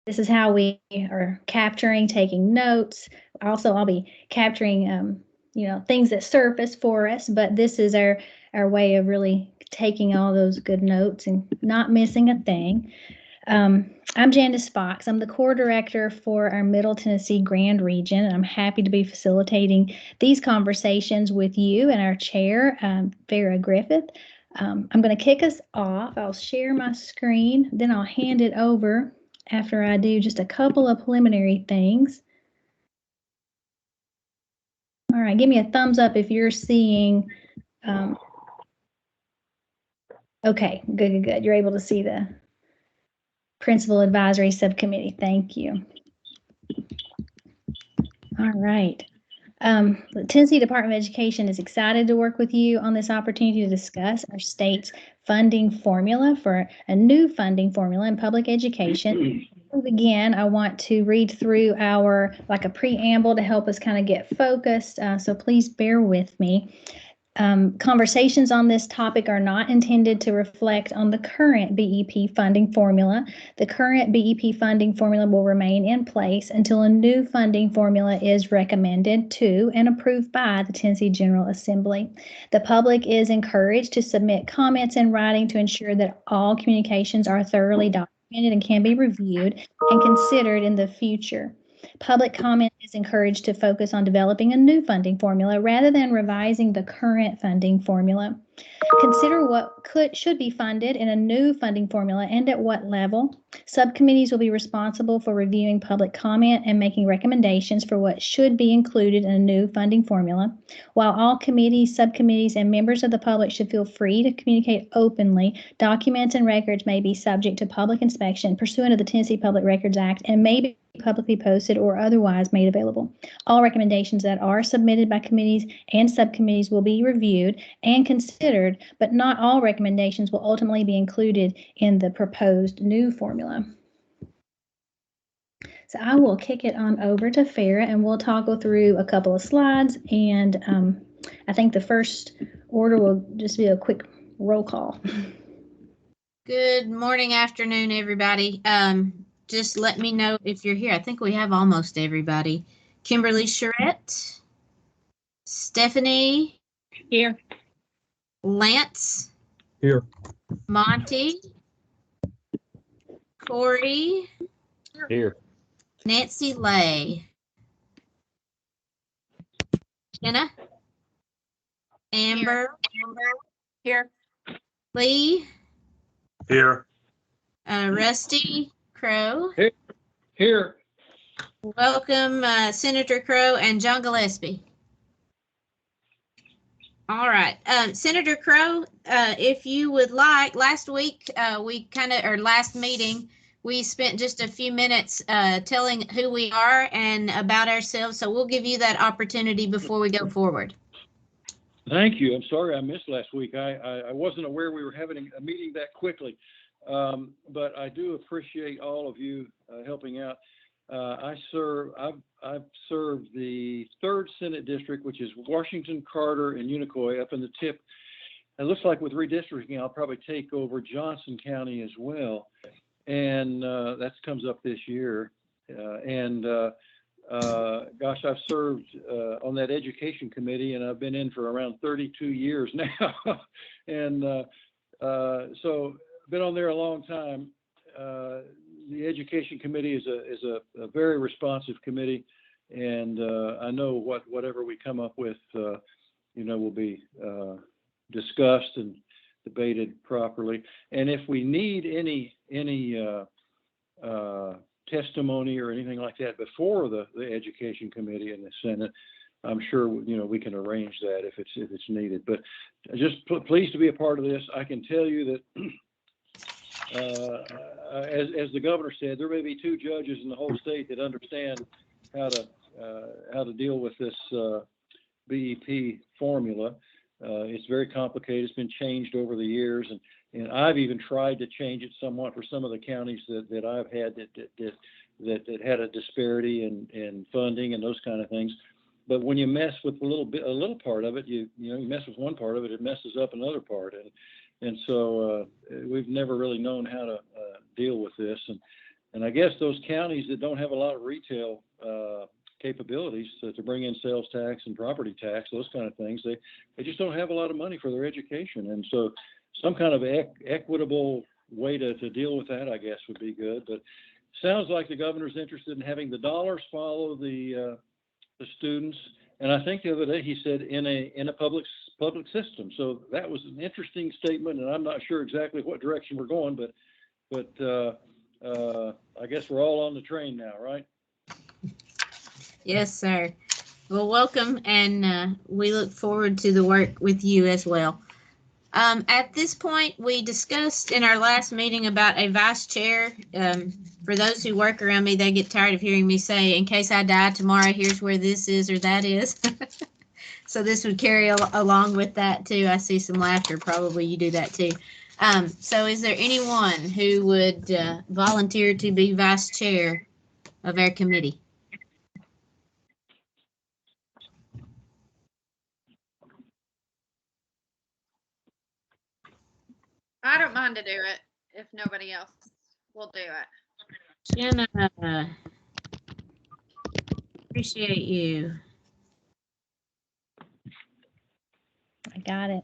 This is how we are capturing, taking notes. Also, I'll be capturing, things that surface for us, but this is our way of really taking all those good notes and not missing a thing. I'm Janice Fox. I'm the core director for our Middle Tennessee Grand Region, and I'm happy to be facilitating these conversations with you and our chair, Farah Griffith. I'm going to kick us off. I'll share my screen, then I'll hand it over after I do just a couple of preliminary things. All right, give me a thumbs up if you're seeing. Okay, good. You're able to see the Principal Advisory Subcommittee. Thank you. All right. The Tennessee Department of Education is excited to work with you on this opportunity to discuss our state's funding formula for a new funding formula in public education. Before we begin, I want to read through a preamble to help us kind of get focused. So please bear with me. Conversations on this topic are not intended to reflect on the current BEP funding formula. The current BEP funding formula will remain in place until a new funding formula is recommended to and approved by the Tennessee General Assembly. The public is encouraged to submit comments in writing to ensure that all communications are thoroughly documented and can be reviewed and considered in the future. Public comment is encouraged to focus on developing a new funding formula rather than revising the current funding formula. Consider what should be funded in a new funding formula and at what level. Subcommittees will be responsible for reviewing public comment and making recommendations for what should be included in a new funding formula. While all committees, subcommittees, and members of the public should feel free to communicate openly, documents and records may be subject to public inspection pursuant to the Tennessee Public Records Act and may be publicly posted or otherwise made available. All recommendations that are submitted by committees and subcommittees will be reviewed and considered, but not all recommendations will ultimately be included in the proposed new formula. So I will kick it on over to Farah and we'll toggle through a couple of slides, and I think the first order will just be a quick roll call. Good morning, afternoon, everybody. Just let me know if you're here. I think we have almost everybody. Kimberly Charette, Stephanie. Here. Lance. Here. Monty. Corey. Here. Nancy Lay. Jenna. Amber. Here. Lee. Here. Rusty Crow. Here. Welcome, Senator Crow and John Gillespie. All right, Senator Crow, if you would like, last meeting, we spent just a few minutes telling who we are and about ourselves. So we'll give you that opportunity before we go forward. Thank you. I'm sorry I missed last week. I wasn't aware we were having a meeting that quickly, but I do appreciate all of you helping out. I've served the 3rd Senate District, which is Washington, Carter, and Unicoi up in the tip. It looks like with redistricting, I'll probably take over Johnson County as well. And that comes up this year. Gosh, I've served on that education committee, and I've been in for around 32 years now. And so been on there a long time. The education committee is a very responsive committee, and I know whatever we come up with, will be discussed and debated properly. And if we need any testimony or anything like that before the education committee and the Senate, I'm sure we can arrange that if it's needed. But just pleased to be a part of this. I can tell you that. As the governor said, there may be 2 judges in the whole state that understand how to deal with this BEP formula. It's very complicated. It's been changed over the years, and I've even tried to change it somewhat for some of the counties that I've had that had a disparity in funding and those kind of things. But when you mess with a little part of it, you mess with one part of it, it messes up another part, and so we've never really known how to deal with this. And I guess those counties that don't have a lot of retail capabilities to bring in sales tax and property tax, those kind of things, they just don't have a lot of money for their education. And so some kind of equitable way to deal with that, I guess, would be good. But sounds like the governor's interested in having the dollars follow the students. And I think the other day he said in a public system. So that was an interesting statement, and I'm not sure exactly what direction we're going, but I guess we're all on the train now, right? Yes, sir. Well, welcome, and we look forward to the work with you as well. At this point, we discussed in our last meeting about a vice chair. For those who work around me, they get tired of hearing me say, in case I die tomorrow, here's where this is or that is. So this would carry along with that too. I see some laughter. Probably you do that too. So is there anyone who would volunteer to be vice chair of our committee? I don't mind to do it if nobody else will do it. Jenna, appreciate you. I got it.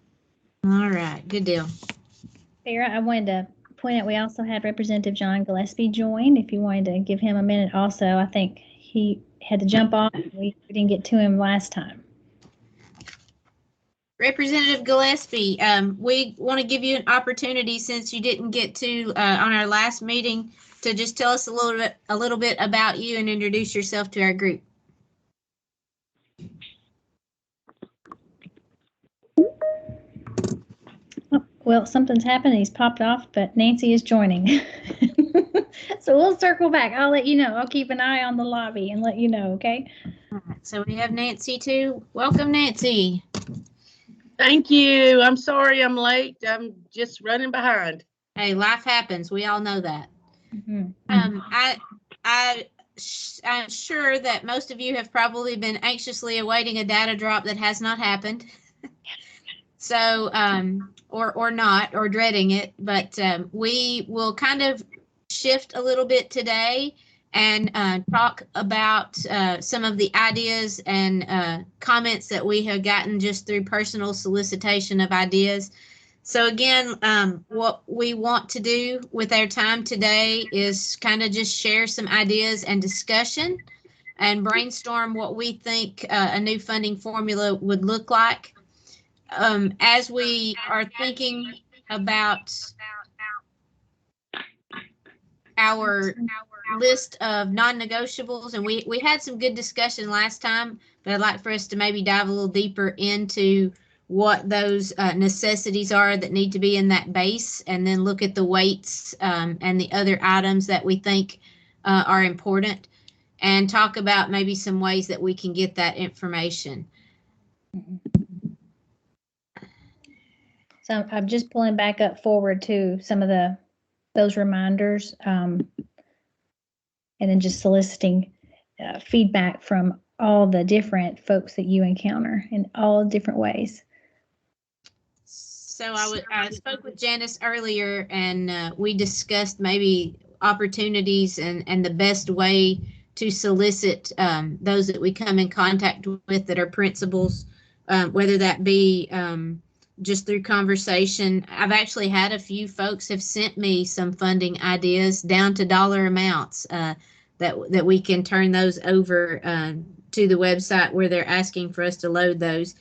All right, good deal. Sarah, I wanted to point out we also had Representative John Gillespie join. If you wanted to give him a minute also, I think he had to jump off. We didn't get to him last time. Representative Gillespie, we want to give you an opportunity, since you didn't get to on our last meeting, to just tell us a little bit about you and introduce yourself to our group. Oh, well, something's happened. He's popped off, but Nancy is joining. So we'll circle back. I'll let you know. I'll keep an eye on the lobby and let you know, okay? All right, so we have Nancy too. Welcome, Nancy. Thank you. I'm sorry I'm late. I'm just running behind. Hey, life happens. We all know that. Mm-hmm. I'm sure that most of you have probably been anxiously awaiting a data drop that has not happened. So, or not, or dreading it, but we will kind of shift a little bit today and talk about some of the ideas and comments that we have gotten just through personal solicitation of ideas. So again, what we want to do with our time today is kind of just share some ideas and discussion and brainstorm what we think a new funding formula would look like. As we are thinking about our list of non-negotiables, and we had some good discussion last time, but I'd like for us to maybe dive a little deeper into what those necessities are that need to be in that base, and then look at the weights and the other items that we think are important, and talk about maybe some ways that we can get that information. So I'm just pulling back up forward to some of those reminders, and then just soliciting feedback from all the different folks that you encounter in all different ways. So I spoke with Janice earlier, and we discussed maybe opportunities and the best way to solicit those that we come in contact with that are principals, whether that be just through conversation. I've actually had a few folks have sent me some funding ideas down to dollar amounts that we can turn those over to the website where they're asking for us to load those.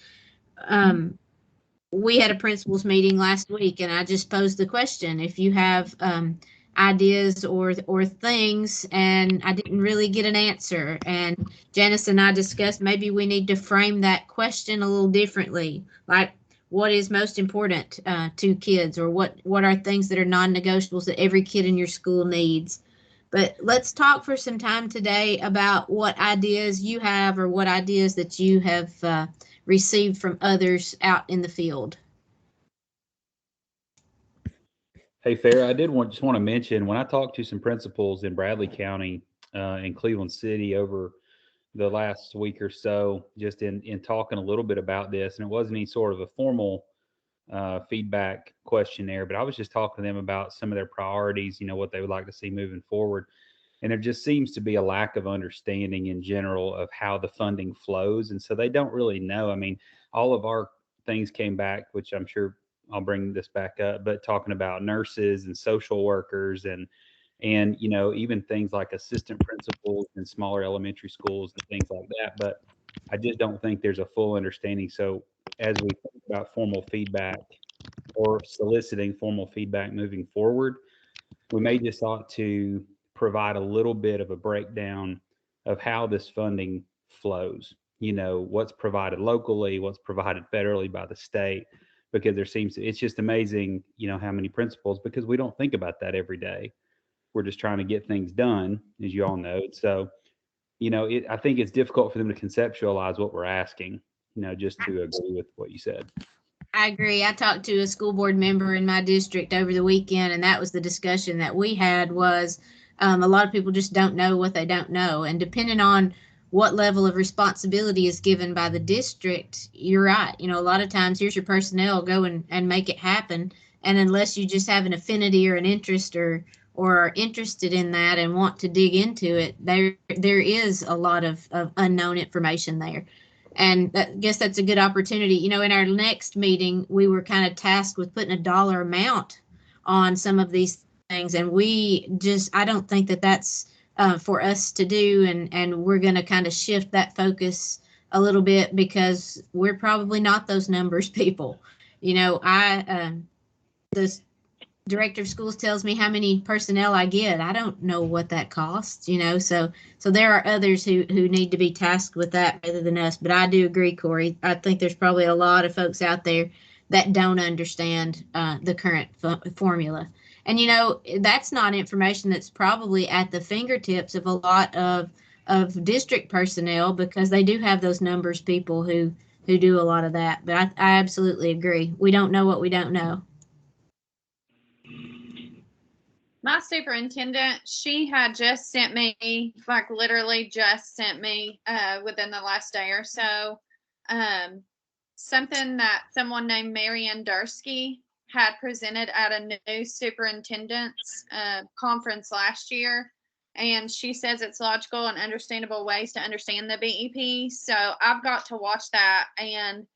We had a principals meeting last week, and I just posed the question: if you have ideas or things, and I didn't really get an answer. And Janice and I discussed maybe we need to frame that question a little differently, like what is most important to kids, or what are things that are non-negotiables that every kid in your school needs. But let's talk for some time today about what ideas you have, or what ideas that you have received from others out in the field. Hey, Farrah, I just want to mention, when I talked to some principals in Bradley County and Cleveland City over the last week or so, just in talking a little bit about this, and it wasn't any sort of a formal feedback questionnaire, but I was just talking to them about some of their priorities, what they would like to see moving forward. And there just seems to be a lack of understanding in general of how the funding flows. And so they don't really know. I mean, all of our things came back, which I'm sure I'll bring this back up, but talking about nurses and social workers and you know, even things like assistant principals in smaller elementary schools and things like that. But I just don't think there's a full understanding. So as we think about formal feedback or soliciting formal feedback moving forward, we may just ought to provide a little bit of a breakdown of how this funding flows. You know, what's provided locally, what's provided federally by the state, because there seems to, it's just amazing, you know, how many principals, because we don't think about that every day. We're just trying to get things done, as you all know. So, you know, I think it's difficult for them to conceptualize what we're asking, you know, just to agree with what you said. I agree. I talked to a school board member in my district over the weekend, and that was the discussion that we had was a lot of people just don't know what they don't know. And depending on what level of responsibility is given by the district, you're right. You know, a lot of times here's your personnel, go and make it happen. And unless you just have an affinity or an interest or are interested in that and want to dig into it, there is a lot of unknown information there. And I guess that's a good opportunity. You know, in our next meeting, we were kind of tasked with putting a dollar amount on some of these things. And I don't think that that's for us to do. And we're going to kind of shift that focus a little bit because we're probably not those numbers people. You know, the director of schools tells me how many personnel I get. I don't know what that costs, you know, so there are others who need to be tasked with that rather than us. But I do agree, Corey. I think there's probably a lot of folks out there that don't understand the current formula. And, you know, that's not information that's probably at the fingertips of a lot of district personnel because they do have those numbers people who do a lot of that. But I absolutely agree. We don't know what we don't know. My superintendent, she had just sent me, like literally just sent me within the last day or so, something that someone named Marianne Dursky had presented at a new superintendent's conference last year. And she says it's logical and understandable ways to understand the BEP. So I've got to watch that. And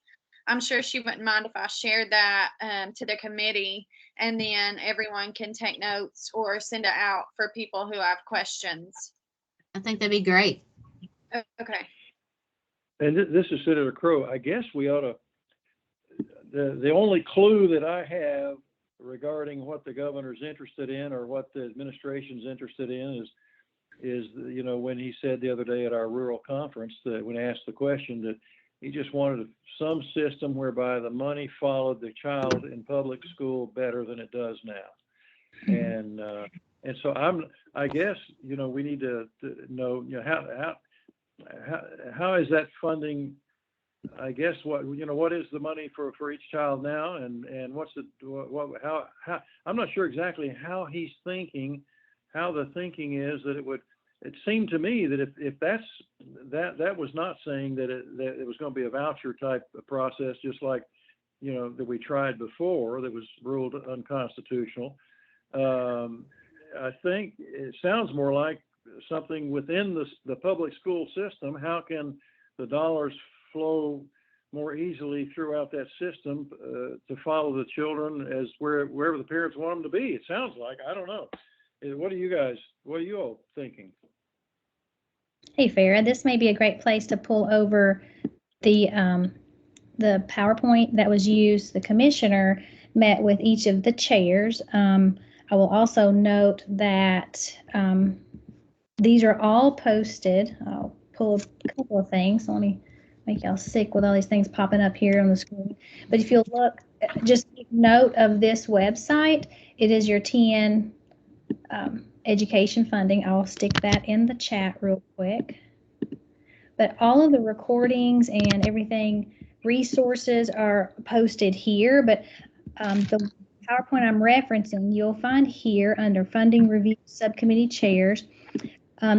I'm sure she wouldn't mind if I shared that to the committee, and then everyone can take notes or send it out for people who have questions. I think that'd be great. Okay. And this is Senator Crow. I guess we ought to, the only clue that I have regarding what the governor's interested in or what the administration's interested in is, you know, when he said the other day at our rural conference that when asked the question that he just wanted some system whereby the money followed the child in public school better than it does now. And so I guess, you know, we need to know, you know, how is that funding? I guess what is the money for each child now, and what's how I'm not sure exactly how he's thinking, how the thinking is that it seemed to me that if that was not saying that it was going to be a voucher type of process, just like, you know, that we tried before that was ruled unconstitutional. I think it sounds more like something within the public school system. How can the dollars flow more easily throughout that system to follow the children as wherever the parents want them to be? It sounds like, I don't know. What are you all thinking? Hey, Farah, this may be a great place to pull over the PowerPoint that was used. The commissioner met with each of the chairs. I will also note that these are all posted. I'll pull a couple of things. Let me make y'all sick with all these things popping up here on the screen. But if you'll look, just take note of this website. It is your TN education funding. I'll stick that in the chat real quick. But all of the recordings and everything, resources are posted here. But the PowerPoint I'm referencing, you'll find here under Funding Review Subcommittee Chairs.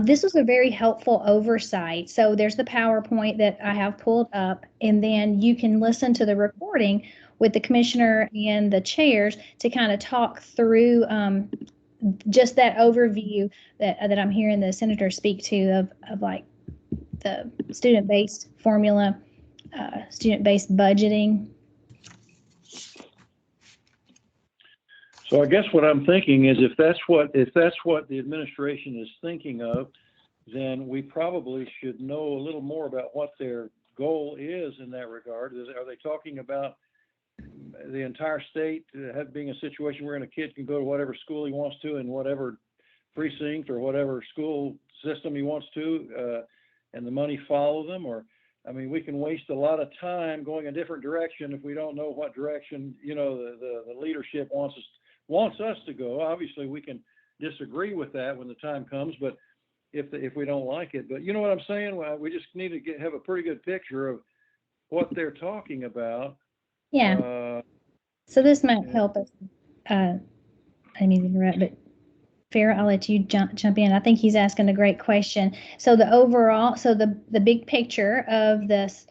This was a very helpful oversight. So there's the PowerPoint that I have pulled up, and then you can listen to the recording with the commissioner and the chairs to kind of talk through just that overview that I'm hearing the senator speak to of like the student-based formula, student-based budgeting. So I guess what I'm thinking is if that's what the administration is thinking of, then we probably should know a little more about what their goal is in that regard. Are they talking about the entire state being a situation where a kid can go to whatever school he wants to in whatever precinct or whatever school system he wants to, and the money follow them? Or, I mean, we can waste a lot of time going a different direction if we don't know what direction, you know, the leadership wants us to go. Obviously, we can disagree with that when the time comes, but if we don't like it. But you know what I'm saying? Well, we just need to have a pretty good picture of what they're talking about. Yeah. So this might help us. I didn't mean to interrupt, but Farrah, I'll let you jump in. I think he's asking a great question. So the big picture of this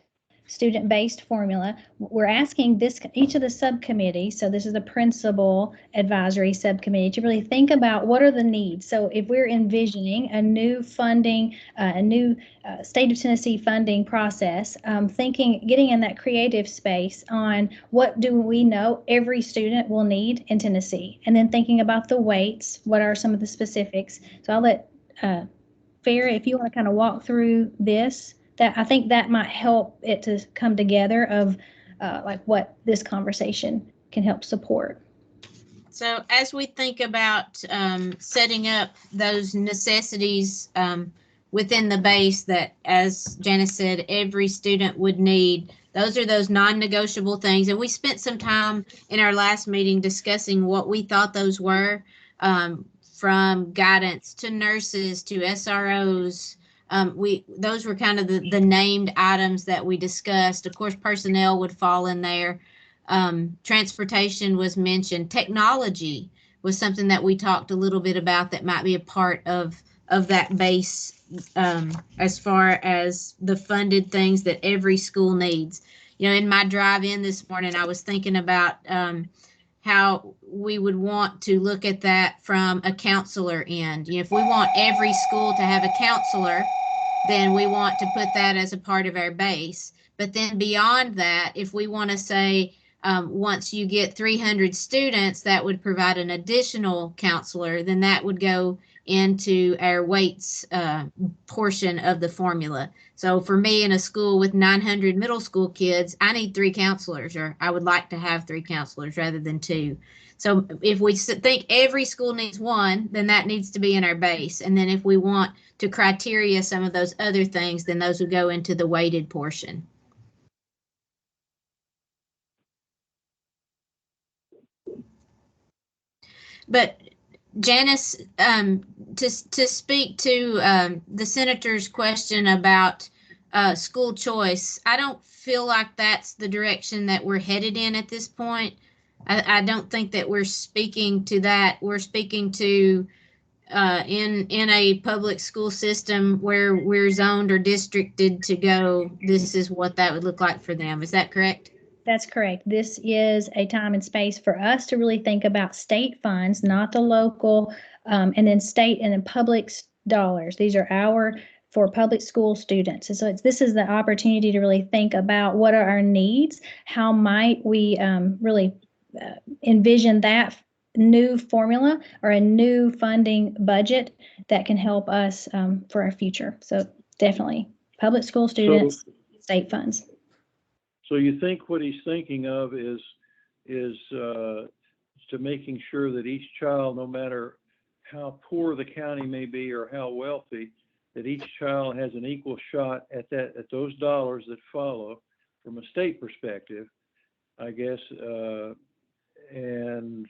student-based formula, we're asking each of the subcommittees, so this is the principal advisory subcommittee, to really think about what are the needs. So if we're envisioning a new funding, a new state of Tennessee funding process, getting in that creative space on what do we know every student will need in Tennessee, and then thinking about the weights, what are some of the specifics. So I'll let Farrah, if you want to kind of walk through this. That I think that might help it to come together of like what this conversation can help support. So as we think about setting up those necessities within the base that, as Janice said, every student would need, those are those non-negotiable things. And we spent some time in our last meeting discussing what we thought those were, from guidance to nurses to SROs. Those were kind of the named items that we discussed. Of course, personnel would fall in there. Transportation was mentioned. Technology was something that we talked a little bit about that might be a part of that base, as far as the funded things that every school needs. You know, in my drive in this morning, I was thinking about how we would want to look at that from a counselor end. You know, if we want every school to have a counselor, then we want to put that as a part of our base. But then beyond that, if we want to say, once you get 300 students, that would provide an additional counselor, then that would go into our weights portion of the formula. So for me, in a school with 900 middle school kids, I need 3 counselors, or I would like to have 3 counselors rather than 2. So if we think every school needs 1, then that needs to be in our base. And then if we want to criteria some of those other things, then those would go into the weighted portion. But Janice, to speak to the senator's question about school choice, I don't feel like that's the direction that we're headed in at this point. I don't think that we're speaking to that. We're speaking to in a public school system where we're zoned or districted to go, this is what that would look like for them. Is that correct? That's correct. This is a time and space for us to really think about state funds, not the local, and then state and then public dollars. These are for public school students. And so this is the opportunity to really think about what are our needs, how might we really envision that new formula or a new funding budget that can help us for our future. So definitely public school students, state funds. So you think what he's thinking of is to making sure that each child, no matter how poor the county may be or how wealthy, that each child has an equal shot at those dollars that follow from a state perspective, I guess. And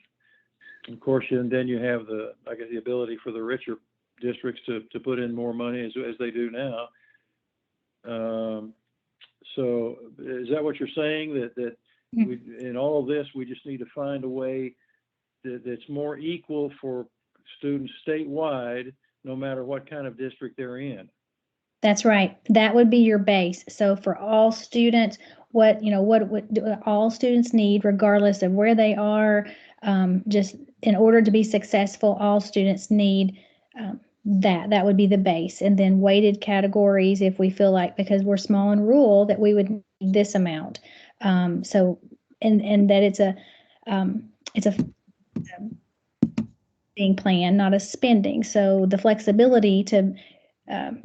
of course, and then you have the ability for the richer districts to put in more money as they do now. So is that what you're saying, that we, in all of this, we just need to find a way that's more equal for students statewide, no matter what kind of district they're in? That's right. That would be your base. So for all students, what all students need, regardless of where they are, just in order to be successful, all students need that would be the base, and then weighted categories if we feel like, because we're small and rural, that we would need this amount. So and that it's a being plan, not a spending. So the flexibility to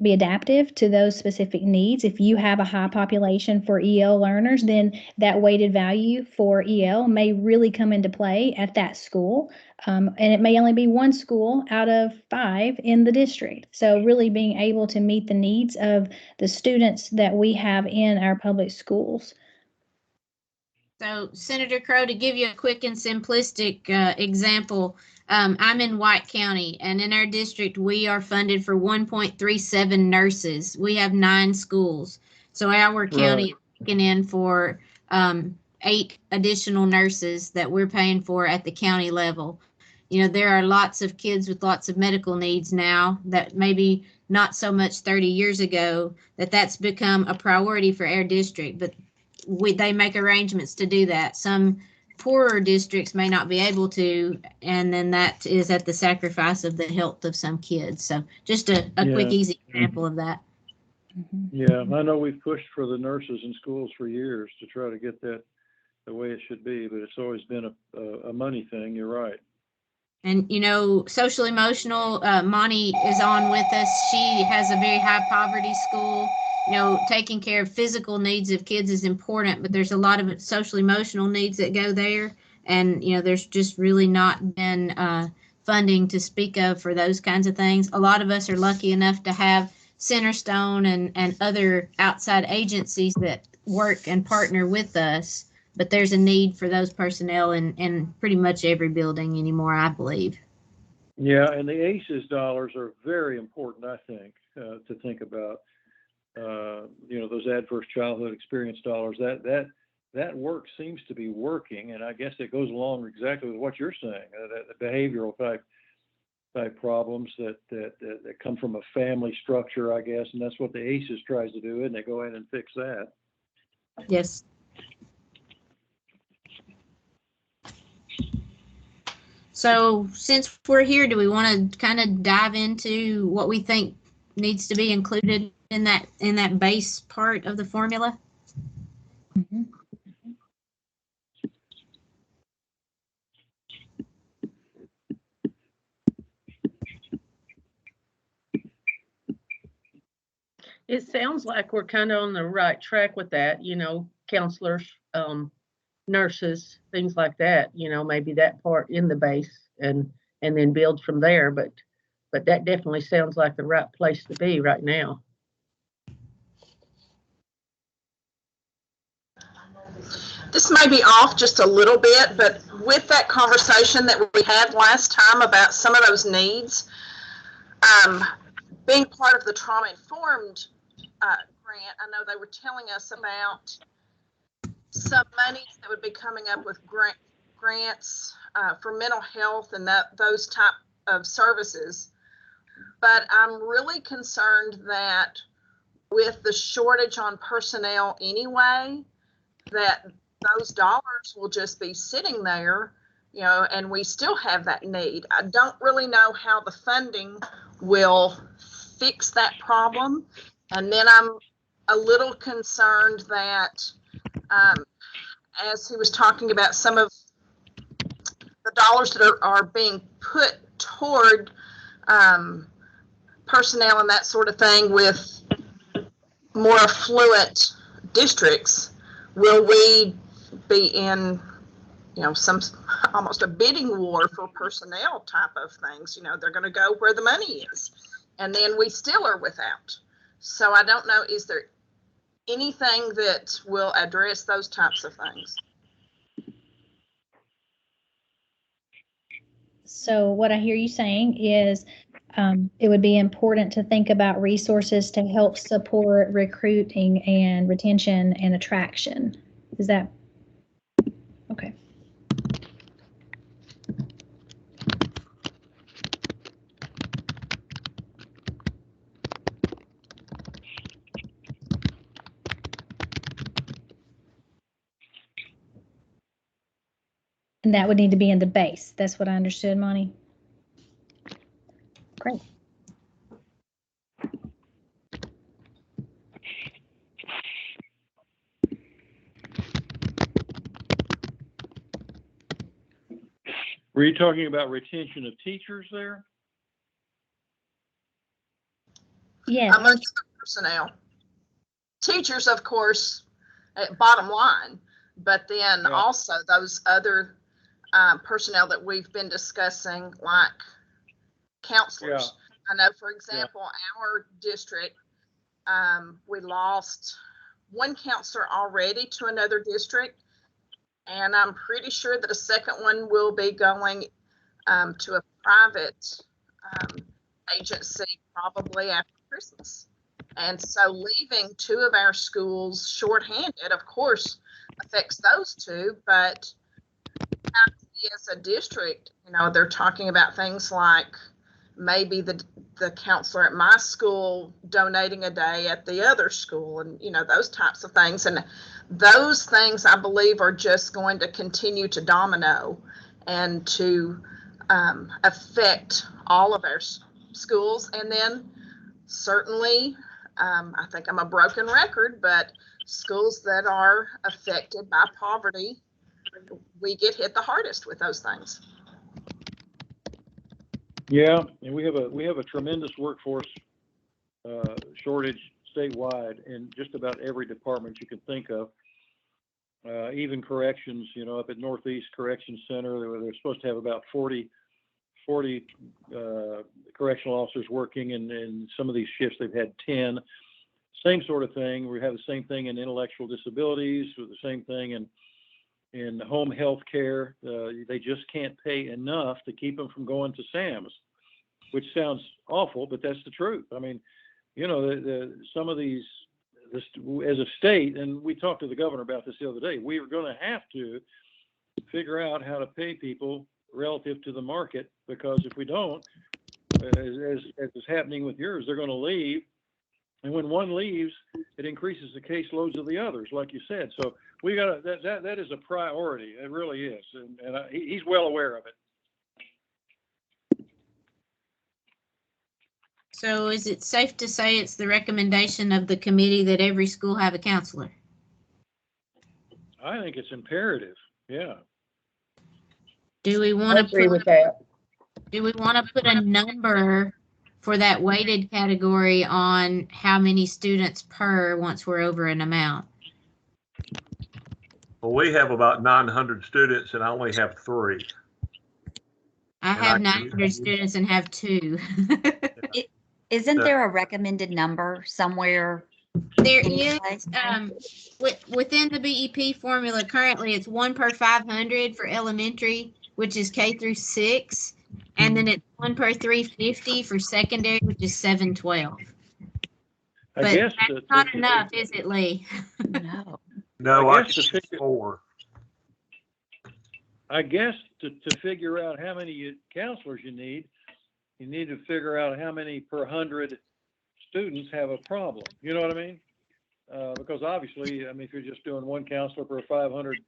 be adaptive to those specific needs. If you have a high population for EL learners, then that weighted value for EL may really come into play at that school. And it may only be one school out of 5 in the district. So really being able to meet the needs of the students that we have in our public schools. So Senator Crow, to give you a quick and simplistic example, I'm in White County, and in our district, we are funded for 1.37 nurses. We have 9 schools. So our county is looking in for 8 additional nurses that we're paying for at the county level. You know, there are lots of kids with lots of medical needs now that maybe not so much 30 years ago that's become a priority for our district, but they make arrangements to do that. Some poorer districts may not be able to, and then that is at the sacrifice of the health of some kids. So just a quick, easy example of that. Yeah, I know we've pushed for the nurses in schools for years to try to get that the way it should be, but it's always been a money thing. You're right. And, you know, social emotional, Monty is on with us. She has a very high poverty school. You know, taking care of physical needs of kids is important, but there's a lot of social emotional needs that go there. And, you know, there's just really not been funding to speak of for those kinds of things. A lot of us are lucky enough to have Centerstone and other outside agencies that work and partner with us. But there's a need for those personnel in pretty much every building anymore, I believe. Yeah, and the ACES dollars are very important, I think, to think about. You know, those adverse childhood experience dollars, that work seems to be working, and I guess it goes along exactly with what you're saying, the behavioral type problems that come from a family structure, I guess, and that's what the ACES tries to do, and they go in and fix that. Yes. So since we're here, do we want to kind of dive into what we think needs to be included in that base part of the formula? Mm-hmm. It sounds like we're kind of on the right track with that, you know, counselors, nurses, things like that, you know, maybe that part in the base and then build from there. But that definitely sounds like the right place to be right now. This may be off just a little bit, but with that conversation that we had last time about some of those needs, being part of the trauma-informed grant, I know they were telling us about some monies that would be coming up with grants for mental health and those type of services. But I'm really concerned that with the shortage on personnel anyway, that those dollars will just be sitting there, you know, and we still have that need. I don't really know how the funding will fix that problem. And then I'm a little concerned that as he was talking about some of the dollars that are being put toward personnel and that sort of thing with more affluent districts, will we be in, you know, some almost a bidding war for personnel type of things? You know, they're going to go where the money is, and then we still are without. So I don't know, is there anything that will address those types of things? So what I hear you saying is it would be important to think about resources to help support recruiting and retention and attraction. Is that okay? And that would need to be in the base. That's what I understood, Monty. Great. Were you talking about retention of teachers there? Yes. Amongst the personnel. Teachers, of course, bottom line, but then also those other personnel that we've been discussing, like counselors. I know, for example, our district, we lost one counselor already to another district, and I'm pretty sure that a second one will be going to a private agency probably after Christmas. And so leaving two of our schools shorthanded, of course, affects those two, but as a district, you know, they're talking about things like maybe the counselor at my school donating a day at the other school, and, you know, those types of things. And those things, I believe, are just going to continue to domino and to affect all of our schools. And then certainly, I think I'm a broken record, but schools that are affected by poverty, we get hit the hardest with those things. Yeah, and we have a tremendous workforce shortage statewide in just about every department you can think of. Even corrections, you know, up at Northeast Correction Center, they're supposed to have about 40 correctional officers working, and in some of these shifts they've had 10. Same sort of thing. We have the same thing in intellectual disabilities, with the same thing in home health care. They just can't pay enough to keep them from going to Sam's, which sounds awful, but that's the truth. I mean, you know, some of these, as a state, and we talked to the governor about this the other day, we are going to have to figure out how to pay people relative to the market, because if we don't, as is happening with yours, they're going to leave. And when one leaves, it increases the caseloads of the others, like you said. So we got that is a priority. It really is. And he's well aware of it. So is it safe to say it's the recommendation of the committee that every school have a counselor? I think it's imperative. Yeah. Do we want to agree with that. Do we want to put a number for that weighted category on how many students per once we're over an amount? Well, we have about 900 students and I only have 3. I have 900 students and have 2. Isn't there a recommended number somewhere? There is, within the BEP formula, currently it's 1 per 500 for elementary, which is K through 6. And then it's 1 per 350 for secondary, which is 712. But that's not enough, is it, Lee? No, I guess 4. I guess to figure out how many counselors you need to figure out how many per 100 students have a problem. You know what I mean? Because obviously, I mean, if you're just doing one counselor per 500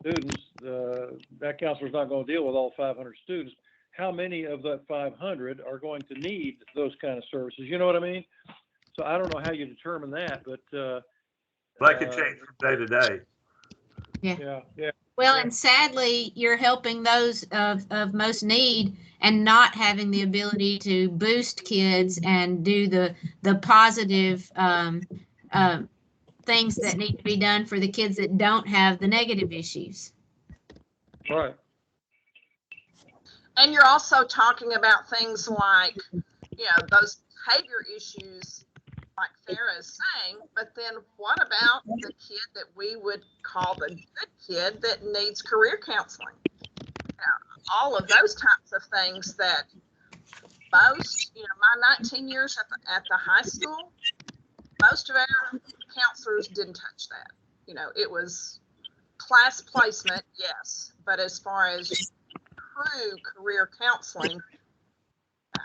students, that counselor's not going to deal with all 500 students. How many of that 500 are going to need those kind of services? You know what I mean? So I don't know how you determine that, but that could change from day to day. Yeah. Well, and sadly, you're helping those of most need and not having the ability to boost kids and do the positive things that need to be done for the kids that don't have the negative issues. Right. And you're also talking about things like, you know, those behavior issues, like Farrah is saying, but then what about the kid that we would call the good kid that needs career counseling? All of those types of things that most, you know, my 19 years at the high school, most of our counselors didn't touch that. You know, it was class placement, yes, but as far as true career counseling,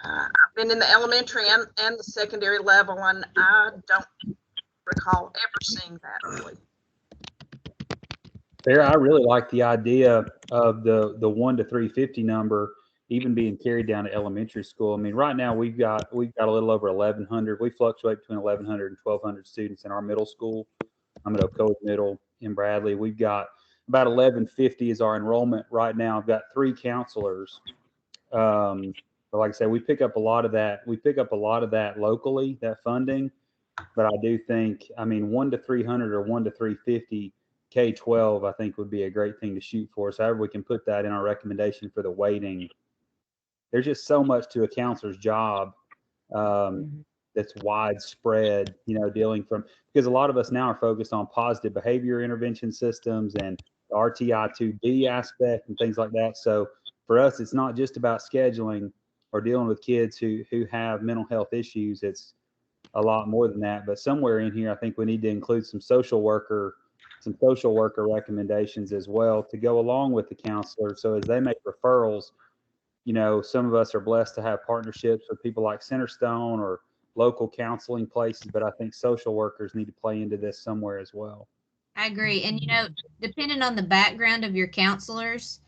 I've been in the elementary and the secondary level, and I don't recall ever seeing that really. Sarah, I really like the idea of the 1 to 350 number even being carried down to elementary school. I mean, right now we've got a little over 1,100. We fluctuate between 1,100 and 1,200 students in our middle school. I'm at Ocoee Middle in Bradley. We've got about 1,150 is our enrollment right now. I've got 3 counselors. But like I said, we pick up a lot of that. We pick up a lot of that locally, that funding. But I do think, I mean, 1 to 300 or 1 to 350 K-12, I think would be a great thing to shoot for. So however we can put that in our recommendation for the weighting. There's just so much to a counselor's job that's widespread, dealing from, because a lot of us now are focused on positive behavior intervention systems and the RTI2B aspect and things like that. So for us, it's not just about scheduling or dealing with kids who have mental health issues. It's a lot more than that. But somewhere in here, I think we need to include some social worker recommendations as well to go along with the counselor. So as they make referrals, some of us are blessed to have partnerships with people like Centerstone or local counseling places, but I think social workers need to play into this somewhere as well. I agree. And, depending on the background of your counselors,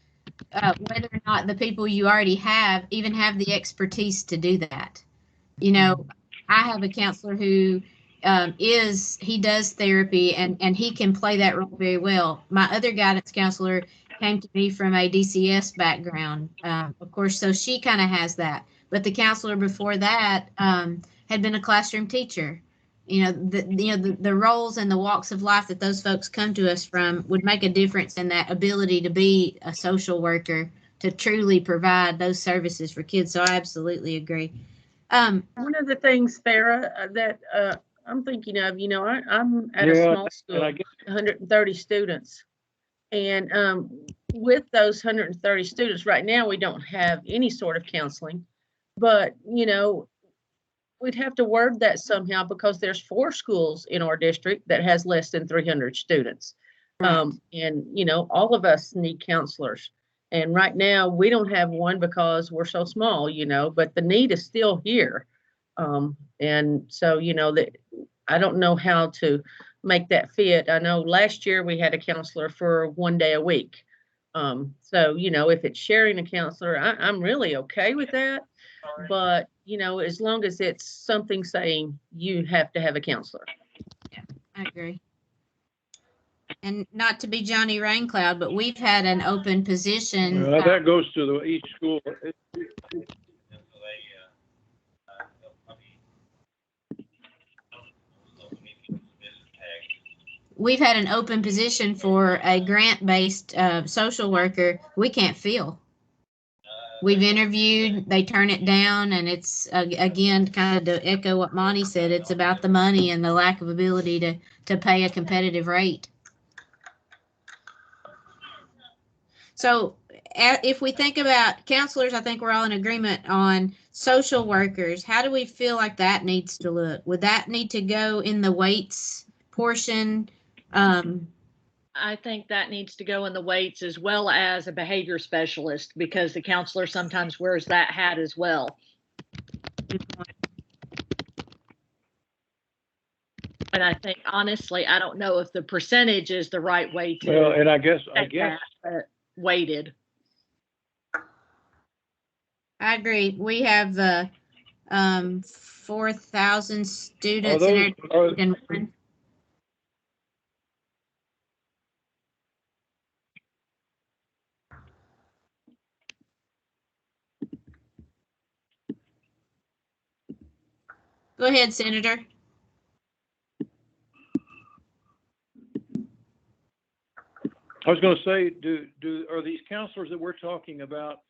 whether or not the people you already have even have the expertise to do that. I have a counselor who he does therapy and he can play that role very well. My other guidance counselor came to me from a DCS background, of course, so she kind of has that. But the counselor before that had been a classroom teacher. The roles and the walks of life that those folks come to us from would make a difference in that ability to be a social worker, to truly provide those services for kids. So I absolutely agree. One of the things, Sarah, that I'm thinking of, I'm at a small school, 130 students. And with those 130 students right now, we don't have any sort of counseling. But, we'd have to word that somehow because there's 4 schools in our district that has less than 300 students. Right. And, all of us need counselors. And right now we don't have one because we're so small, but the need is still here. And so, that I don't know how to make that fit. I know last year we had a counselor for 1 day a week. So, if it's sharing a counselor, I'm really okay with that. But, as long as it's something saying you have to have a counselor. Yeah, I agree. And not to be Johnny Raincloud, but we've had an open position. That goes to each school. We've had an open position for a grant-based social worker. We can't fill. We've interviewed, they turn it down, and it's, again, kind of to echo what Monty said, it's about the money and the lack of ability to pay a competitive rate. So if we think about counselors, I think we're all in agreement on social workers. How do we feel like that needs to look? Would that need to go in the weights portion? I think that needs to go in the weights as well as a behavior specialist, because the counselor sometimes wears that hat as well. And I think, honestly, I don't know if the percentage is the right way to. Well, and I guess weighted. I agree. We have 4,000 students in our district. Go ahead, Senator. I was going to say, are these counselors that we're talking about,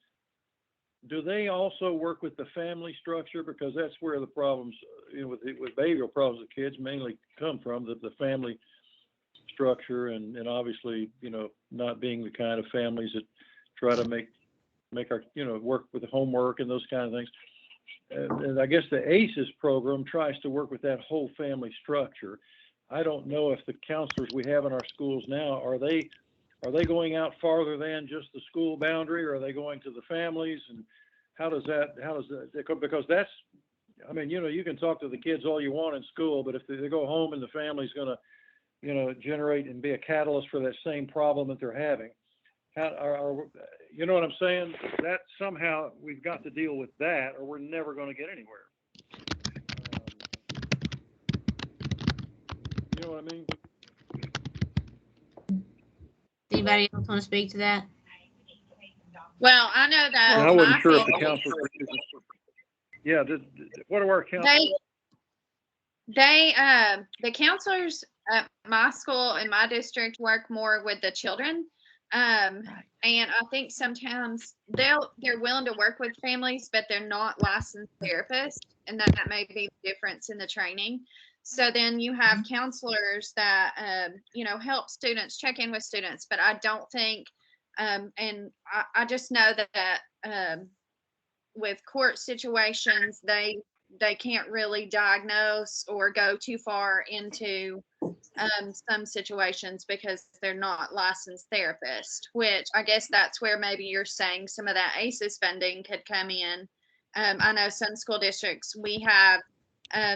do they also work with the family structure? Because that's where the problems, with behavioral problems with kids mainly come from, the family structure, and obviously, not being the kind of families that try to make our, work with the homework and those kind of things. And I guess the ACES program tries to work with that whole family structure. I don't know if the counselors we have in our schools now, are they going out farther than just the school boundary, or are they going to the families? And how does that, because that's, you can talk to the kids all you want in school, but if they go home and the family's going to generate and be a catalyst for that same problem that they're having. You know what I'm saying? That somehow we've got to deal with that, or we're never going to get anywhere. You know what I mean? Anybody else want to speak to that? Well, I know that I wasn't my sure if the family, counselors. Yeah, what do our counselors? the counselors at my school in my district work more with the children. And I think sometimes they're willing to work with families, but they're not licensed therapists, and that may be the difference in the training. So then you have counselors that help students, check in with students, but I don't think, and I just know that with court situations, they can't really diagnose or go too far into some situations because they're not licensed therapists, which I guess that's where maybe you're saying some of that ACES funding could come in. I know some school districts, we have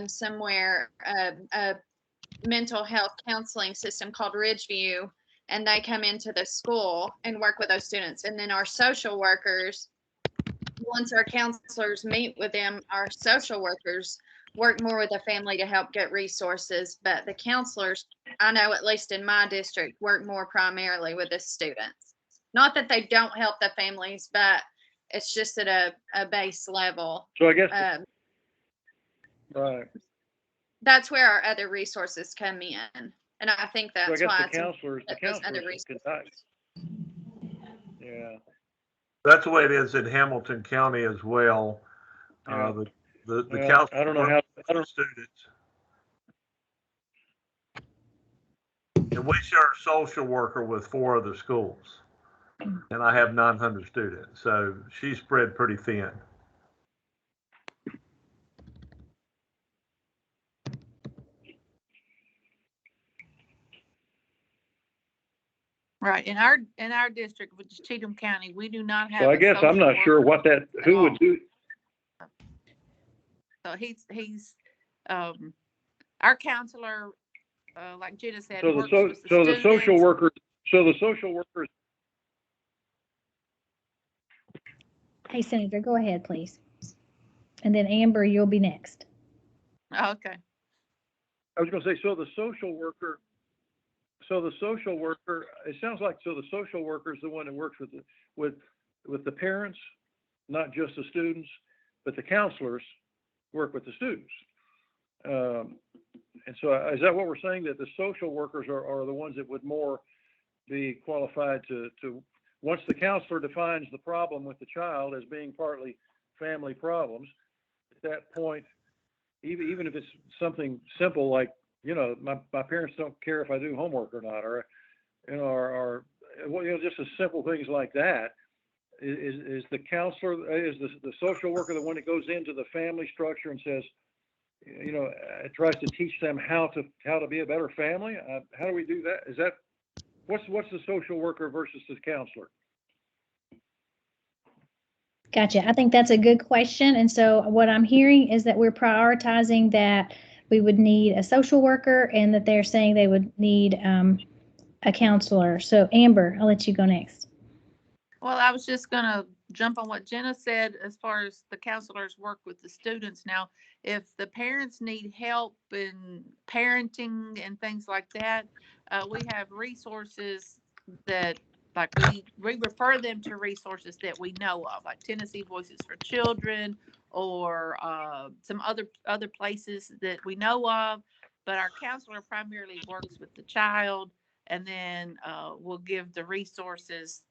somewhere a mental health counseling system called Ridgeview, and they come into the school and work with those students. And then our social workers, once our counselors meet with them, our social workers work more with the family to help get resources. But the counselors, I know at least in my district, work more primarily with the students. Not that they don't help the families, but it's just at a base level. So I guess, right. That's where our other resources come in. And I think So I that's guess why the counselors other resources. Yeah. That's the way it is in Hamilton County as well. Yeah. The Well, counselor I don't know how. students. And we share a social worker with 4 other schools. And I have 900 students. So she's spread pretty thin. Right. In our district, which is Cheatham County, we do not have. So I guess I'm not sure what who would do. So he's our counselor, like Jenna said. So the social workers. Hey, Senator, go ahead, please. And then Amber, you'll be next. Okay. I was going to say, so the social worker, it sounds like, so the social worker is the one that works with the parents, not just the students, but the counselors work with the students. And so is that what we're saying, that the social workers are the ones that would more be qualified to once the counselor defines the problem with the child as being partly family problems, at that point, even if it's something simple like, my parents don't care if I do homework or not, or, or just as simple things like that, is the counselor, is the social worker the one that goes into the family structure and says, tries to teach them how to be a better family? How do we do that? Is that, what's the social worker versus the counselor? Gotcha. I think that's a good question. And so what I'm hearing is that we're prioritizing that we would need a social worker and that they're saying they would need a counselor. So Amber, I'll let you go next. Well, I was just going to jump on what Jenna said as far as the counselors work with the students. Now, if the parents need help in parenting and things like that, we have resources that, like, we refer them to resources that we know of, like Tennessee Voices for Children or some other places that we know of. But our counselor primarily works with the child, and then we'll give the resources,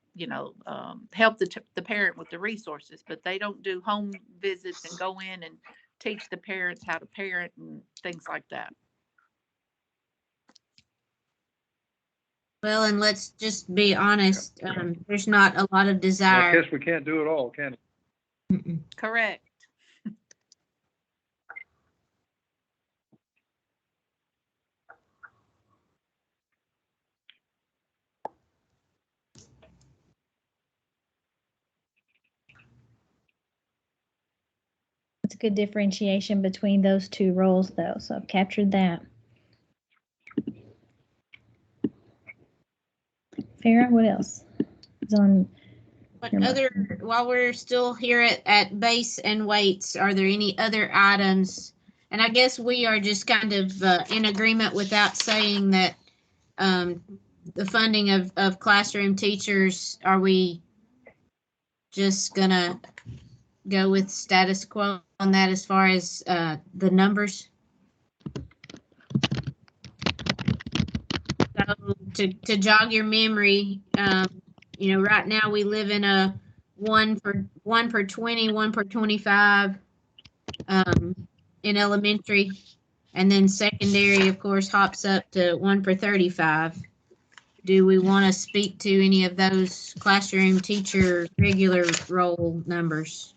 help the parent with the resources, but they don't do home visits and go in and teach the parents how to parent and things like that. Well, and let's just be honest, there's not a lot of desire. I guess we can't do it all, can we? Mm-mm. Correct. It's a good differentiation between those two roles, though. So I've captured that. Farah, what else is on? What Your other, while we're still here at base and weights, are there any other items? And I guess we are just kind of in agreement without saying that the funding of classroom teachers, are we just gonna go with status quo on that as far as the numbers? So to jog your memory, right now we live in a 1 per 20, 1 per 25 in elementary, and then secondary, of course, hops up to 1 per 35. Do we want to speak to any of those classroom teacher regular role numbers?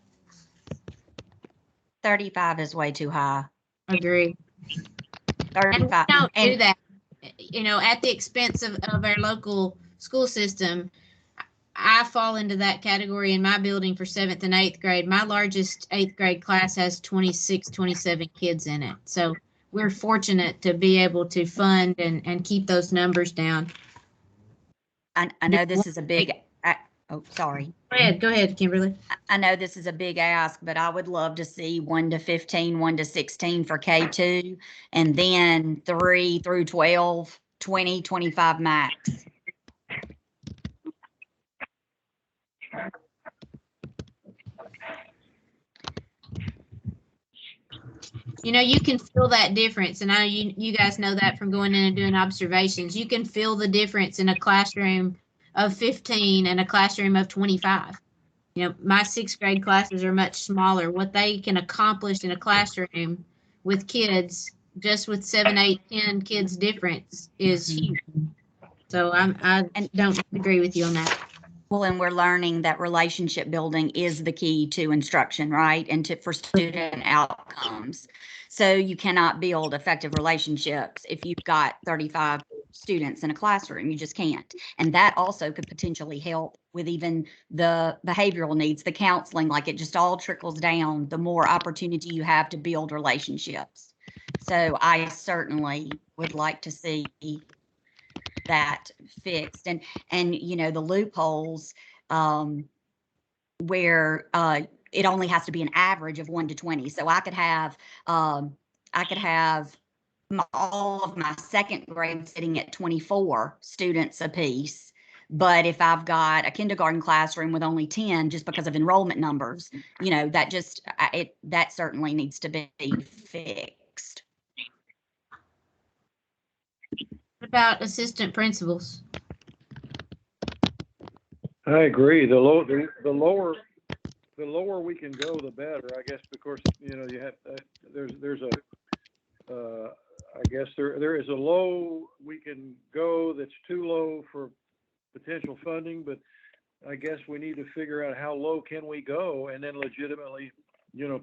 35 is way too high. Agree. 35. And we don't do that, at the expense of our local school system. I fall into that category in my building for 7th and 8th grade. My largest 8th grade class has 26, 27 kids in it. So we're fortunate to be able to fund and keep those numbers down. I know this is a big, oh, sorry. Go ahead, Kimberly. I know this is a big ask, but I would love to see 1 to 15, 1 to 16 for K2, and then 3 through 12, 20, 25 max. You can feel that difference, and I know you guys know that from going in and doing observations. You can feel the difference in a classroom of 15 and a classroom of 25. My 6th grade classes are much smaller. What they can accomplish in a classroom with kids, just with 7, 8, 10 kids difference, is huge. So I don't agree with you on that. Well, and we're learning that relationship building is the key to instruction, right? And for student outcomes. So you cannot build effective relationships if you've got 35 students in a classroom. You just can't. And that also could potentially help with even the behavioral needs, the counseling, like it just all trickles down the more opportunity you have to build relationships. So I certainly would like to see that fixed, and the loopholes where it only has to be an average of 1 to 20. So I could have all of my 2nd grade sitting at 24 students apiece. But if I've got a kindergarten classroom with only 10, just because of enrollment numbers, that certainly needs to be fixed. What about assistant principals? I agree. The lower we can go, the better. I guess because you have there's a I guess there is a low we can go that's too low for potential funding, but I guess we need to figure out how low can we go and then legitimately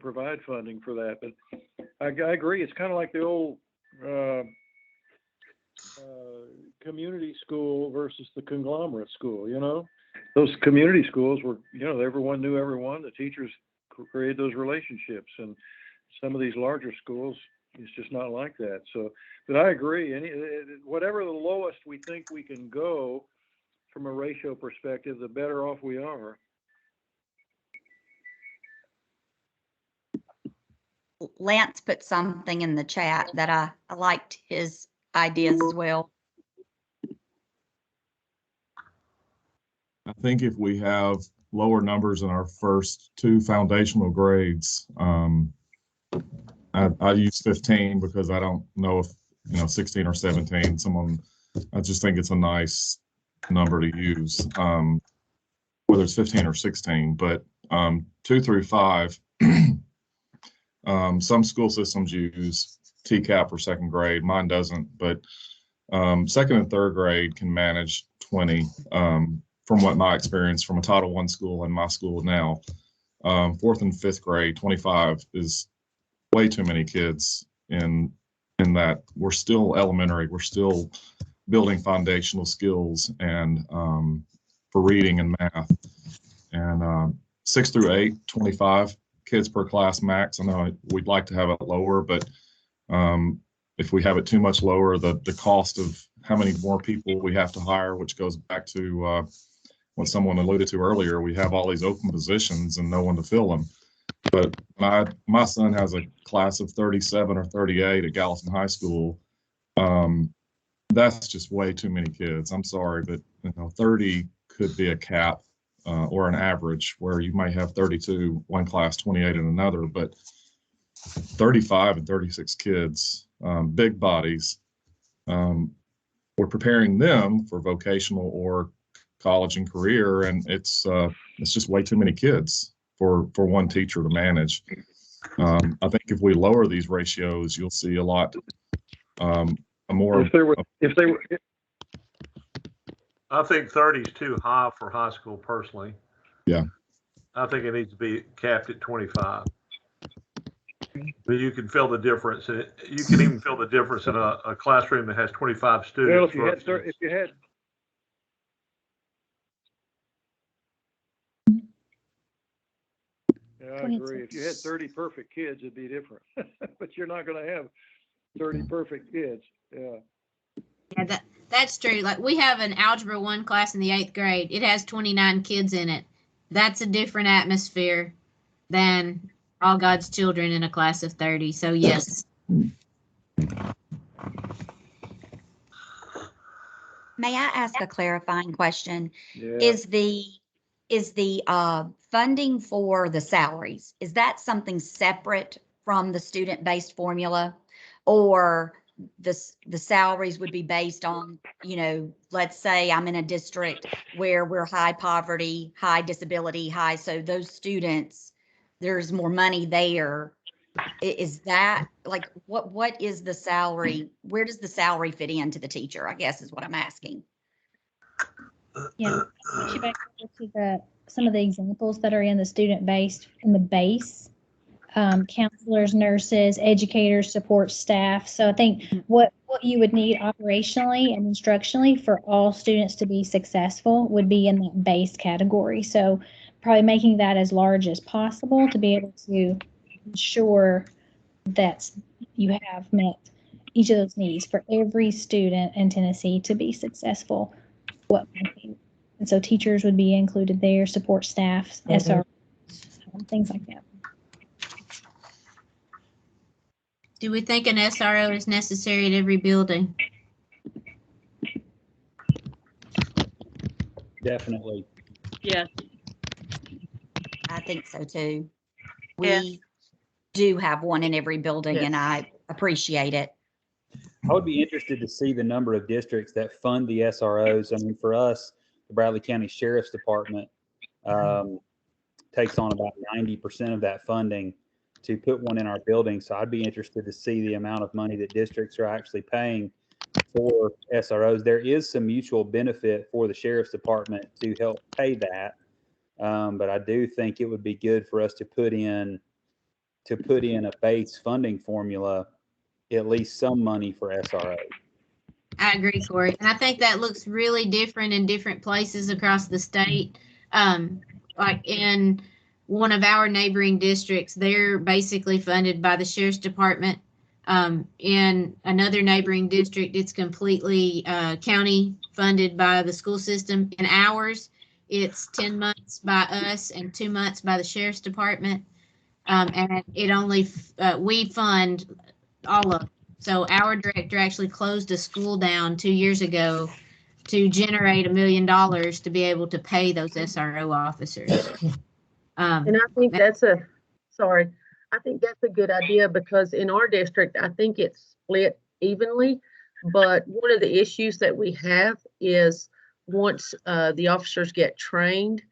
provide funding for that. But I agree. It's kind of like the old community school versus the conglomerate school. Those community schools were, everyone knew everyone. The teachers created those relationships, and some of these larger schools, it's just not like that. So, but I agree. Whatever the lowest we think we can go from a ratio perspective, the better off we are. Lance put something in the chat that I liked his ideas as well. I think if we have lower numbers in our first 2 foundational grades, I use 15 because I don't know if 16 or 17. I just think it's a nice number to use, whether it's 15 or 16. But 2 through 5, some school systems use TCAP for 2nd grade. Mine doesn't, but 2nd and 3rd grade can manage 20. From what my experience from a Title I school and my school now, 4th and 5th grade, 25 is way too many kids in that we're still elementary. We're still building foundational skills and for reading and math. And 6 through 8, 25 kids per class max. I know we'd like to have it lower, but if we have it too much lower, the cost of how many more people we have to hire, which goes back to what someone alluded to earlier. We have all these open positions and no one to fill them. But my son has a class of 37 or 38 at Gallatin High School. That's just way too many kids. I'm sorry, but 30 could be a cap or an average where you might have 32 one class, 28 in another, but 35 and 36 kids, big bodies. We're preparing them for vocational or college and career, and it's just way too many kids for one teacher to manage. I think if we lower these ratios, you'll see a lot more. I think 30 is too high for high school personally. Yeah. I think it needs to be capped at 25. But you can feel the difference. You can even feel the difference in a classroom that has 25 students. Well, if you had Yeah, I agree. If you had 30 perfect kids, it'd be different. But you're not going to have 30 perfect kids. Yeah. Yeah, that's true. Like we have an Algebra 1 class in the 8th grade. It has 29 kids in it. That's a different atmosphere than all God's children in a class of 30. So yes. May I ask a clarifying question? Yeah. Is the funding for the salaries, is that something separate from the student-based formula? Or the salaries would be based on, let's say I'm in a district where we're high poverty, high disability, so those students, there's more money there. Is that like, what is the salary? Where does the salary fit into the teacher, I guess is what I'm asking. Yeah, actually back to some of the examples that are in the student-based, in the base, counselors, nurses, educators, support staff. So I think what you would need operationally and instructionally for all students to be successful would be in that base category. So probably making that as large as possible to be able to ensure that you have met each of those needs for every student in Tennessee to be successful. And so teachers would be included there, support staff, SRO, things like that. Do we think an SRO is necessary at every building? Definitely. Yes. I think so too. We do have one in every building, and I appreciate it. I would be interested to see the number of districts that fund the SROs. I mean, for us, the Bradley County Sheriff's Department takes on about 90% of that funding to put one in our building. So I'd be interested to see the amount of money that districts are actually paying for SROs. There is some mutual benefit for the Sheriff's Department to help pay that. But I do think it would be good for us to put in a base funding formula, at least some money for SRO. I agree, Corey. And I think that looks really different in different places across the state. Like in one of our neighboring districts, they're basically funded by the Sheriff's Department. In another neighboring district, it's completely county funded by the school system. In ours, it's 10 months by us and 2 months by the Sheriff's Department. And it only, we fund all of them. So our director actually closed a school down 2 years ago to generate $1 million to be able to pay those SRO officers. And I think that's a good idea, because in our district, I think it's split evenly. But one of the issues that we have is once the officers get trained,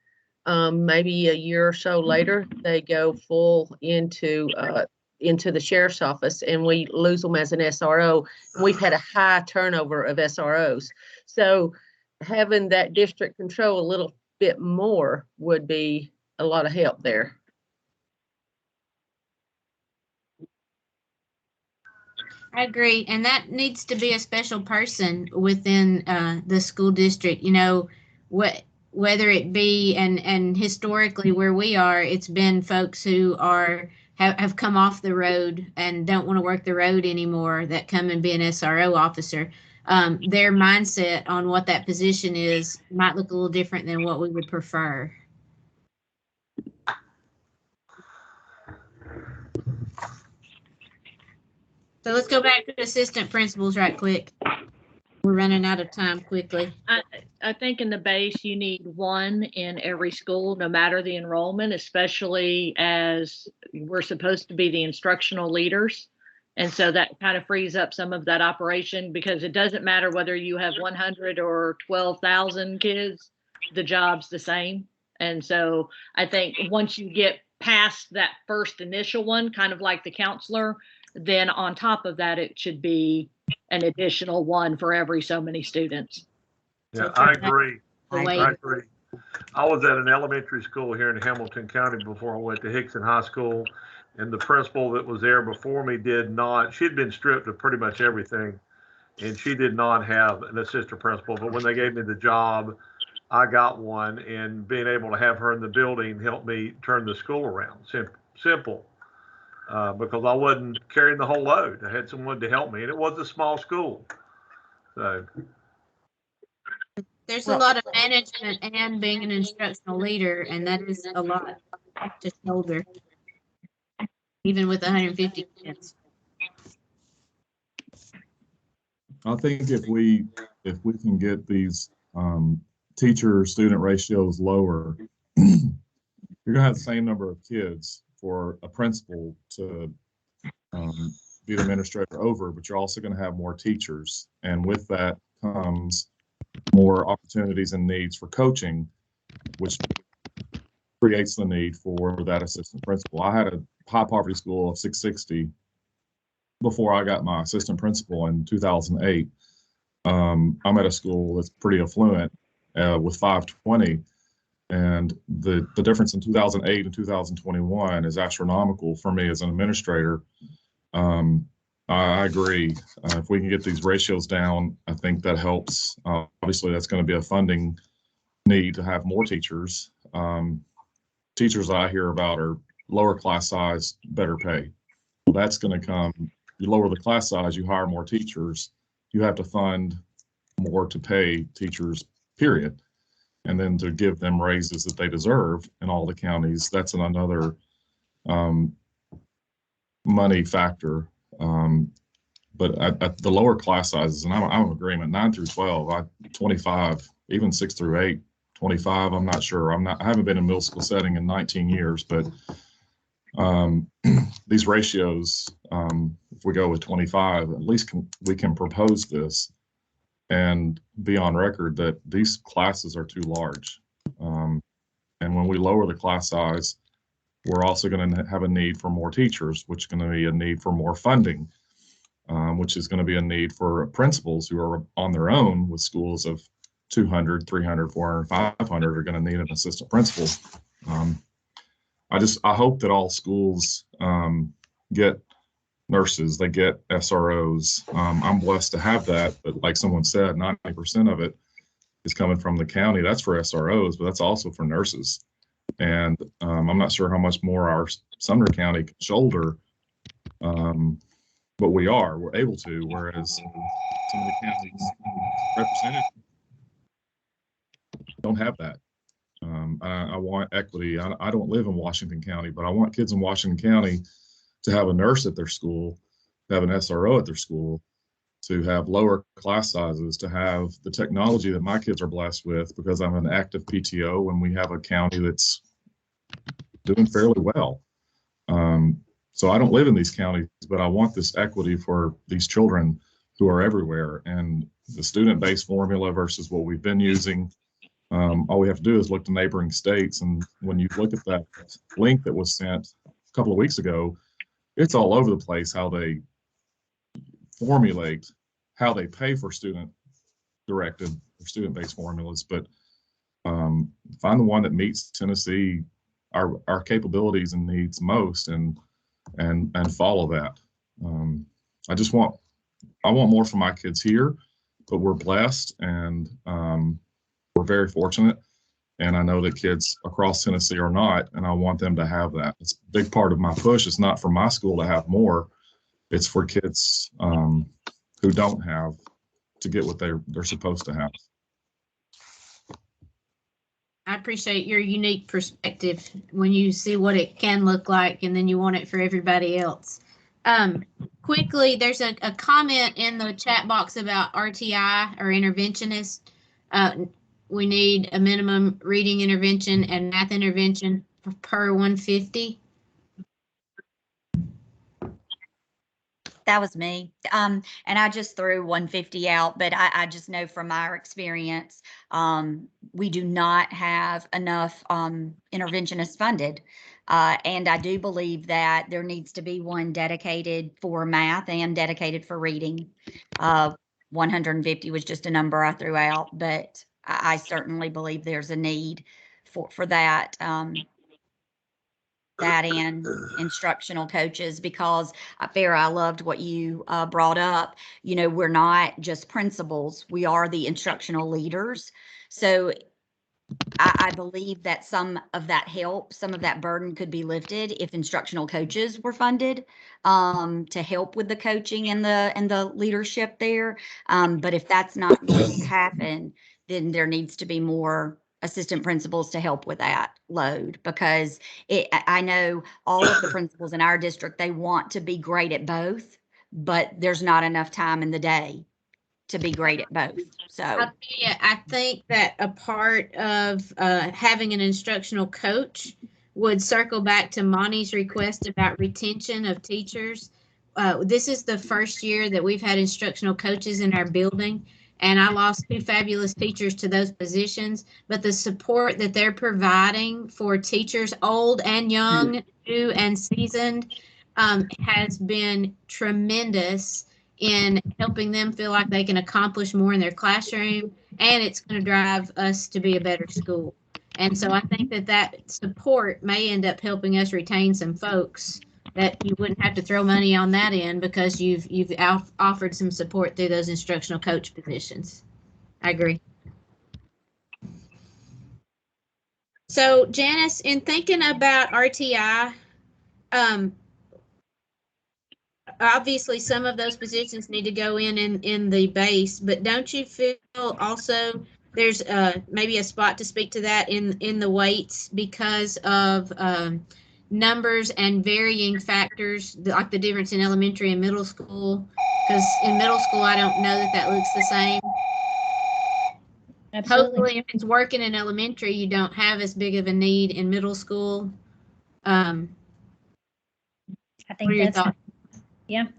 maybe a year or so later, they go full into the sheriff's office, and we lose them as an SRO. We've had a high turnover of SROs. So having that district control a little bit more would be a lot of help there. I agree. And that needs to be a special person within the school district, whether it be, and historically where we are, it's been folks who have come off the road and don't want to work the road anymore that come and be an SRO officer. their mindset on what that position is might look a little different than what we would prefer. So let's go back to assistant principals right quick. We're running out of time quickly. I think in the base, you need one in every school, no matter the enrollment, especially as we're supposed to be the instructional leaders. And so that kind of frees up some of that operation, because it doesn't matter whether you have 100 or 12,000 kids, the job's the same. And so I think once you get past that first initial one, kind of like the counselor, then on top of that, it should be an additional one for every so many students. Yeah, So I agree. I I agree. I was at an elementary school here in Hamilton County before I went to Hickson High School, and the principal that was there before me did not, she'd been stripped of pretty much everything, and she did not have an assistant principal. But when they gave me the job, I got one, and being able to have her in the building helped me turn the school around. Simple. Because I wasn't carrying the whole load. I had someone to help me, and it was a small school. So there's a lot of management and being an instructional leader, and that is a lot to shoulder, even with 150 kids. I think if we can get these teacher-student ratios lower, you're gonna have the same number of kids for a principal to be the administrator over, but you're also going to have more teachers. And with that comes more opportunities and needs for coaching, which creates the need for that assistant principal. I had a high poverty school of 660 before I got my assistant principal in 2008. I'm at a school that's pretty affluent with 520. And the difference in 2008 and 2021 is astronomical for me as an administrator. I agree. If we can get these ratios down, I think that helps. Obviously, that's going to be a funding need to have more teachers. Teachers I hear about are lower class size, better pay. Well, that's going to come. You lower the class size, you hire more teachers. You have to fund more to pay teachers, period. And then to give them raises that they deserve in all the counties, that's another money factor. But at the lower class sizes, and I'm in agreement, 9 through 12, 25, even 6 through 8, 25, I'm not sure. I haven't been in middle school setting in 19 years, but these ratios, if we go with 25, at least we can propose this and be on record that these classes are too large. And when we lower the class size, we're also going to have a need for more teachers, which is going to be a need for more funding, which is going to be a need for principals who are on their own with schools of 200, 300, 400, 500 are going to need an assistant principal. I hope that all schools get nurses, they get SROs. I'm blessed to have that, but like someone said, 90% of it is coming from the county. That's for SROs, but that's also for nurses. And I'm not sure how much more our Sumner County can shoulder, but we're able to, whereas some of the counties represented don't have that. I want equity. I don't live in Washington County, but I want kids in Washington County to have a nurse at their school, to have an SRO at their school, to have lower class sizes, to have the technology that my kids are blessed with, because I'm an active PTO and we have a county that's doing fairly well. So I don't live in these counties, but I want this equity for these children who are everywhere. And the student-based formula versus what we've been using, all we have to do is look to neighboring states. And when you look at that link that was sent a couple of weeks ago, it's all over the place how they formulate, how they pay for student-directed or student-based formulas. But find the one that meets Tennessee, our capabilities and needs most, and follow that. I want more for my kids here, but we're blessed and we're very fortunate. And I know that kids across Tennessee are not, and I want them to have that. It's a big part of my push. It's not for my school to have more. It's for kids who don't have to get what they're supposed to have. I appreciate your unique perspective when you see what it can look like and then you want it for everybody else. Quickly, there's a comment in the chat box about RTI or interventionist. We need a minimum reading intervention and math intervention per 150. That was me. And I just threw 150 out, but I just know from our experience, we do not have enough interventionists funded. And I do believe that there needs to be one dedicated for math and dedicated for reading. 150 was just a number I threw out, but I certainly believe there's a need for that. That and instructional coaches, because Farrah, I loved what you brought up. You know, we're not just principals, we are the instructional leaders. So I believe that some of that help, some of that burden could be lifted if instructional coaches were funded to help with the coaching and the leadership there. But if that's not going to happen, then there needs to be more assistant principals to help with that load, because I know all of the principals in our district, they want to be great at both, but there's not enough time in the day to be great at both. So I think that a part of having an instructional coach would circle back to Monty's request about retention of teachers. This is the first year that we've had instructional coaches in our building, and I lost 2 fabulous teachers to those positions, but the support that they're providing for teachers, old and young, new and seasoned, has been tremendous in helping them feel like they can accomplish more in their classroom, and it's going to drive us to be a better school. And so I think that support may end up helping us retain some folks that you wouldn't have to throw money on that end, because you've offered some support through those instructional coach positions. I agree. So Janice, in thinking about RTI, obviously some of those positions need to go in the base, but don't you feel also there's maybe a spot to speak to that in the weights because of numbers and varying factors, like the difference in elementary and middle school? Because in middle school, I don't know that looks the same. Absolutely. Hopefully, if it's working in elementary, you don't have as big of a need in middle school. I think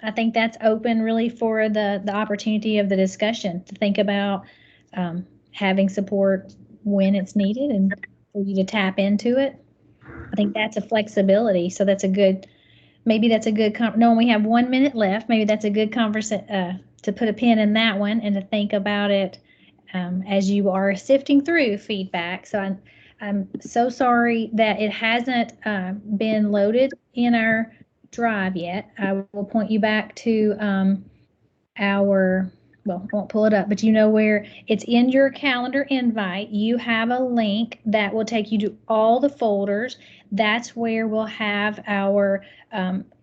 I think that's open really for the opportunity of the discussion to think about having support when it's needed and for you to tap into it. I think that's a flexibility. So that's a good, maybe that's a good, knowing we have 1 minute left, maybe that's a good conversation to put a pin in that one and to think about it as you are sifting through feedback. So I'm so sorry that it hasn't been loaded in our drive yet. I will point you back to well, I won't pull it up, but you know where it's in your calendar invite. You have a link that will take you to all the folders. That's where we'll have our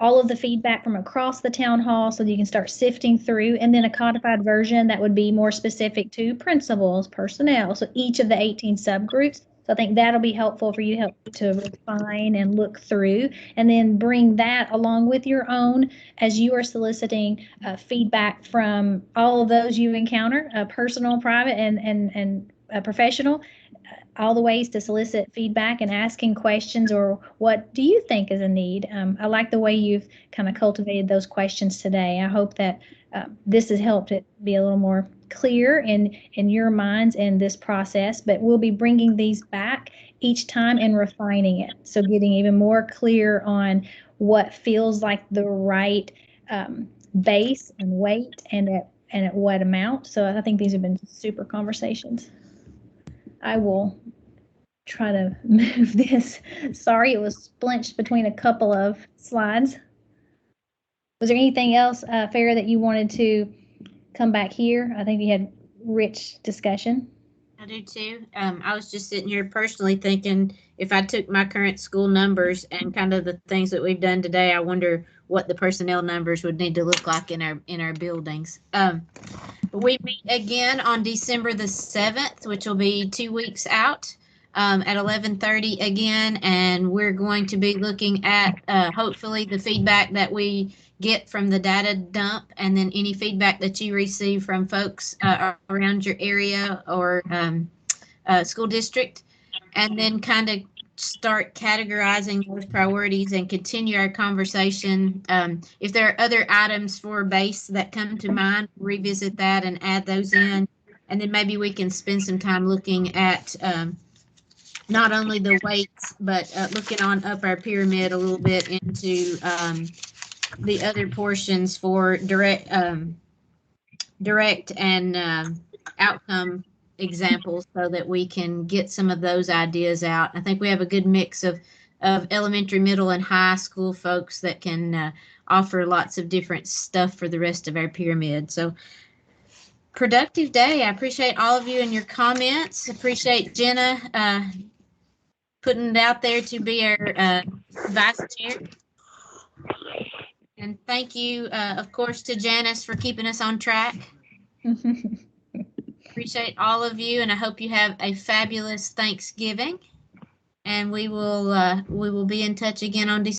all of the feedback from across the town hall, so that you can start sifting through, and then a codified version that would be more specific to principals, personnel, so each of the 18 subgroups. So I think that'll be helpful for you to refine and look through, and then bring that along with your own as you are soliciting feedback from all of those you encounter, personal, private, and professional, all the ways to solicit feedback and asking questions, or what do you think is a need? I like the way you've kind of cultivated those questions today. I hope that this has helped it be a little more clear in your minds in this process, but we'll be bringing these back each time and refining it. So getting even more clear on what feels like the right base and weight and at what amount. So I think these have been super conversations. I will try to move this. Sorry, it was splinched between a couple of slides. Was there anything else, Farrah, that you wanted to come back here? I think we had rich discussion. I do too. I was just sitting here personally thinking, if I took my current school numbers and kind of the things that we've done today, I wonder what the personnel numbers would need to look like in our buildings. We meet again on December the 7th, which will be 2 weeks out, at 11:30 again. And we're going to be looking at hopefully the feedback that we get from the data dump, and then any feedback that you receive from folks around your area or school district, and then kind of start categorizing those priorities and continue our conversation. If there are other items for base that come to mind, revisit that and add those in. And then maybe we can spend some time looking at not only the weights, but looking on up our pyramid a little bit into the other portions for direct and outcome examples, so that we can get some of those ideas out. I think we have a good mix of elementary, middle, and high school folks that can offer lots of different stuff for the rest of our pyramid. So productive day. I appreciate all of you and your comments. Appreciate Jenna putting it out there to be our vice chair. And thank you, of course, to Janice for keeping us on track. Appreciate all of you, and I hope you have a fabulous Thanksgiving. And we will be in touch again on December.